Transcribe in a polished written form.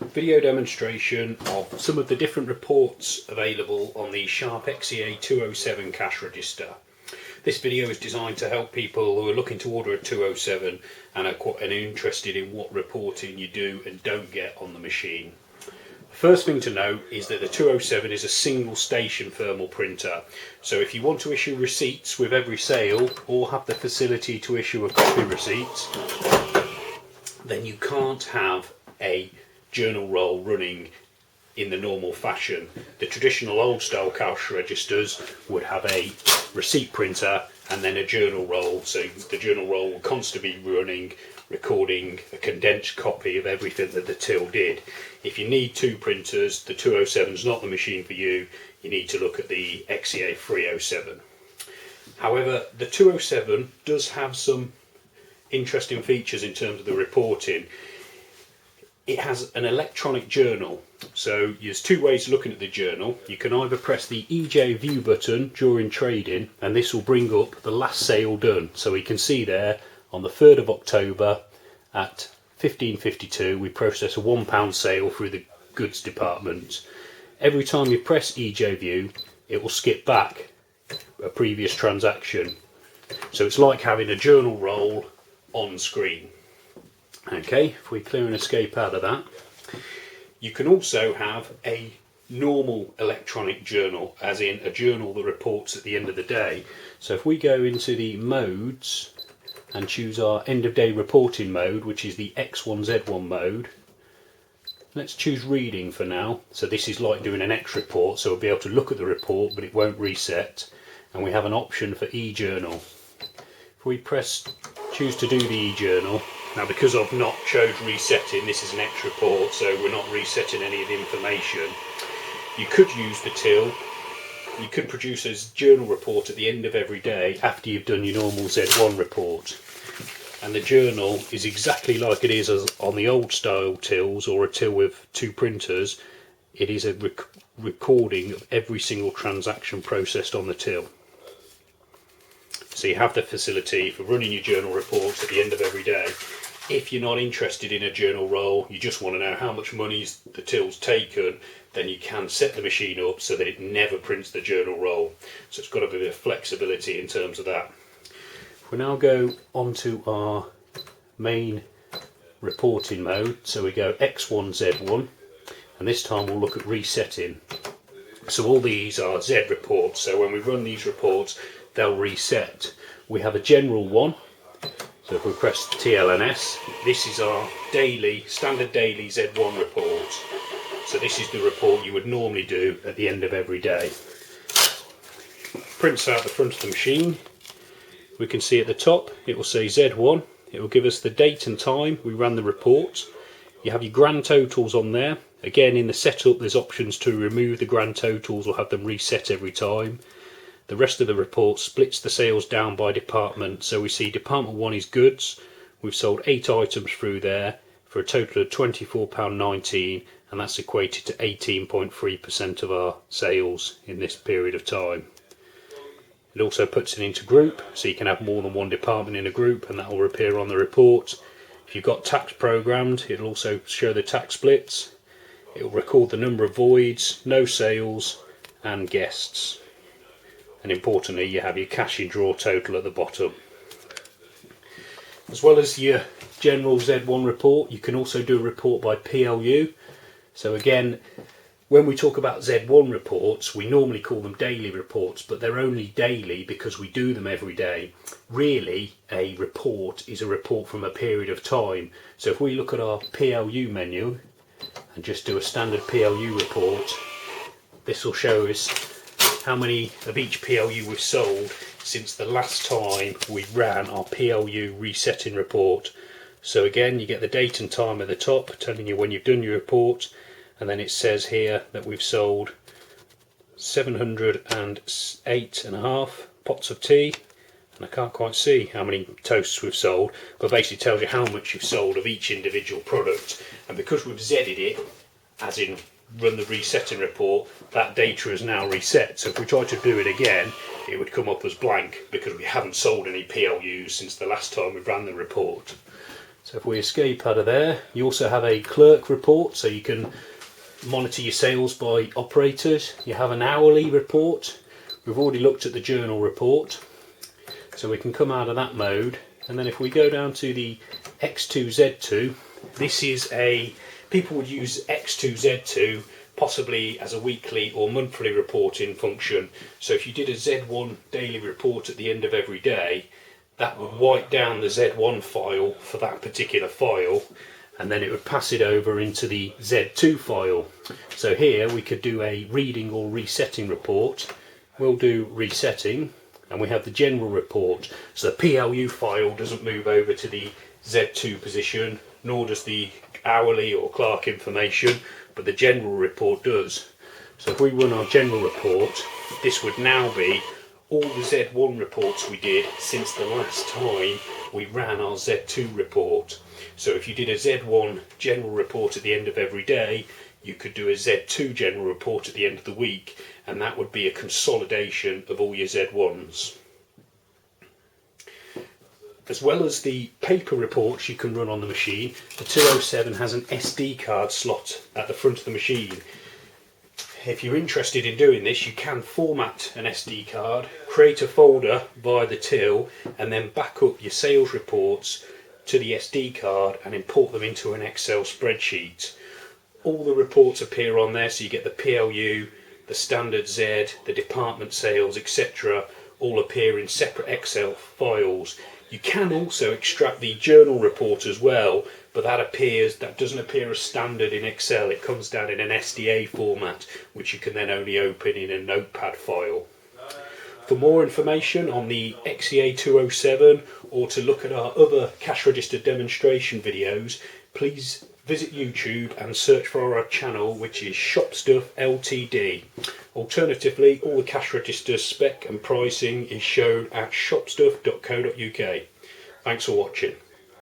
video demonstration of some of the different reports available on the Sharp XE-A207 cash register. This video is designed to help people who are looking to order a 207 and are interested in what reporting you do and don't get on the machine. First thing to note is that the 207 is a single station thermal printer, so if you want to issue receipts with every sale or have the facility to issue a copy receipt, then you can't have a journal roll running in the normal fashion. The traditional old style cash registers would have a receipt printer and then a journal roll, so the journal roll will constantly be running, recording a condensed copy of everything that the till did. If you need two printers, the 207 is not the machine for you. You need to look at the XE-A307. However, the 207 does have some interesting features in terms of the reporting. It has an electronic journal, so there's two ways of looking at the journal. You can either press the EJ view button during trading and this will bring up the last sale done, so we can see there on the 3rd of October at 15:52 we process a £1 sale through the goods department. Every time you press EJ view it will skip back a previous transaction, so it's like having a journal roll on screen. Okay, if we clear and escape out of that, you can also have a normal electronic journal, as in a journal that reports at the end of the day. So if we go into the modes and choose our end of day reporting mode, which is the X1Z1 mode, let's choose reading for now. So this is like doing an X report, so we'll be able to look at the report but it won't reset, and we have an option for e-journal. If we choose to do the e-journal, now because I've not chose resetting, this is an X report, so we're not resetting any of the information. You could use the till, you could produce a journal report at the end of every day after you've done your normal Z1 report. And the journal is exactly like it is on the old style tills or a till with two printers. It is a recording of every single transaction processed on the till. So you have the facility for running your journal reports at the end of every day. If you're not interested in a journal roll, you just want to know how much money the till's taken, then you can set the machine up so that it never prints the journal roll. So it's got a bit of flexibility in terms of that. We now go onto our main reporting mode, so we go X1Z1, and this time we'll look at resetting. So all these are Z reports, so when we run these reports they'll reset. We have a general one, so if we press TLNS, this is our standard daily Z1 report. So this is the report you would normally do at the end of every day. Prints out the front of the machine. We can see at the top it will say Z1. It will give us the date and time we ran the report. You have your grand totals on there. Again, in the setup there's options to remove the grand totals or have them reset every time. The rest of the report splits the sales down by department, so we see department 1 is goods. We've sold 8 items through there for a total of £24.19, and that's equated to 18.3% of our sales in this period of time. It also puts it into group, so you can have more than one department in a group and that will appear on the report. If you've got tax programmed, it'll also show the tax splits. It will record the number of voids, no sales and guests. And importantly, you have your cash in draw total at the bottom. As well as your general Z1 report, you can also do a report by PLU. So again, when we talk about Z1 reports, we normally call them daily reports, but they're only daily because we do them every day. Really, a report is a report from a period of time. So if we look at our PLU menu and just do a standard PLU report, this will show us how many of each PLU we've sold since the last time we ran our PLU resetting report. So again, you get the date and time at the top telling you when you've done your report, and then it says here that we've sold 708.5 pots of tea, and I can't quite see how many toasts we've sold, but basically tells you how much you've sold of each individual product. And because we've Z'd it, as in run the resetting report, that data is now reset, so if we try to do it again it would come up as blank because we haven't sold any PLUs since the last time we ran the report. So if we escape out of there, you also have a clerk report, so you can monitor your sales by operators. You have an hourly report. We've already looked at the journal report, so we can come out of that mode. And then if we go down to the X2Z2, this is people would use X2Z2 possibly as a weekly or monthly reporting function. So if you did a Z1 daily report at the end of every day, that would wipe down the Z1 file for that particular file, and then it would pass it over into the Z2 file. So here we could do a reading or resetting report. We'll do resetting, and we have the general report. So the PLU file doesn't move over to the Z2 position, nor does the hourly or clerk information, but the general report does. So if we run our general report, this would now be all the Z1 reports we did since the last time we ran our Z2 report. So if you did a Z1 general report at the end of every day, you could do a Z2 general report at the end of the week, and that would be a consolidation of all your Z1s. As well as the paper reports you can run on the machine, the 207 has an SD card slot at the front of the machine. If you're interested in doing this, you can format an SD card, create a folder via the till, and then back up your sales reports to the SD card and import them into an Excel spreadsheet. All the reports appear on there, so you get the PLU, the standard Z, the department sales, etc. all appear in separate Excel files. You can also extract the journal report as well, but that doesn't appear as standard in Excel. It comes down in an SDA format, which you can then only open in a notepad file. For more information on the XE-A207 or to look at our other cash register demonstration videos, please visit YouTube and search for our channel, which is Shop Stuff Ltd. Alternatively, all the cash register spec and pricing is shown at shopstuff.co.uk. Thanks for watching.